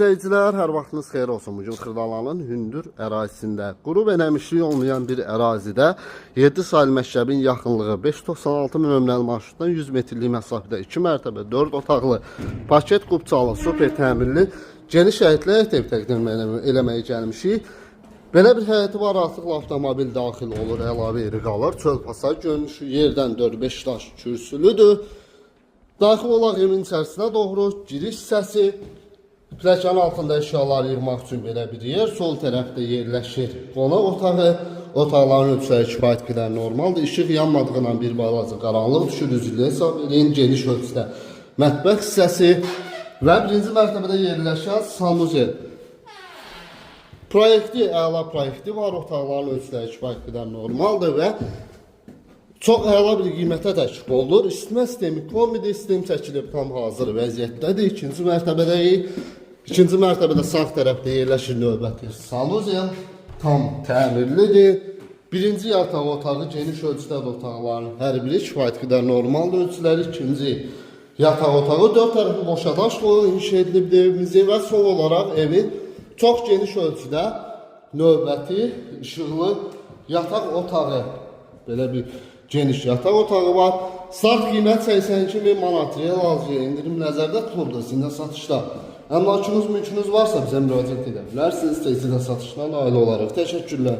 İzləyicilər, hər vaxtınız xeyir olsun. Bugün Xırdalanın hündür ərazisində, quru və nəmişlik olmayan bir ərazidə 7 saylı məktəbin yaxınlığı 596 nömrəli marşrutdan 100 metrlik məsafədə 2 mərtəbə 4 otaqlı paket qubçalı super təmirli geniş həyətli ev təqdim eləməyə gəlmişik. Belə bir həyəti var, artıq avtomobil daxil olur, əlavə yeri qalır. Çöl pasaj görünüşü yerdən 4-5 daş kürsülüdür. Daxil olaq evin içərisinə doğru giriş hissəsi. Pləkanın altında əşyaları yığmaq üçün belə bir yer. Sol tərəfdə yerləşir qonaq otağı. Otaqların ölçüləri kifayət qədər normaldır. İşıq yanmadığından bir balaca qaranlıq düşür. Üzrlüyə hesab edin. Geniş ölçüdə mətbəx hissəsi və birinci mərtəbədə yerləşən sanuzel. Proyekti, əla proyekti var. Otaqların ölçüləri kifayət qədər normaldır və çox əla bir qiymətə təklif olunur. İsitmə sistemi, kombi sistem çəkilib, tam hazır vəziyyətdədir. İkinci mərtəbədə sağ tərəfdə yerləşir növbəti sanuzel, tam təmirlidir. Birinci yataq otağı geniş ölçüdədir, otaqların hər biri kifayət qədər normal ölçüləri. İkinci yataq otağı 4 tərəfi boşadaşla inşa edilib evimizin və son olaraq evin çox geniş ölçüdə növbəti işıqlı yataq otağı, belə bir geniş yataq otağı var. Start qiymət 82.000 manat, real alıcıya indirim nəzərdə tutulubdur. Sizin də satışda əmlakınız, mülkünüz varsa bizə müraciət edə bilərsiniz. Tezliklə satışdan nail olaraq. Təşəkkürlər.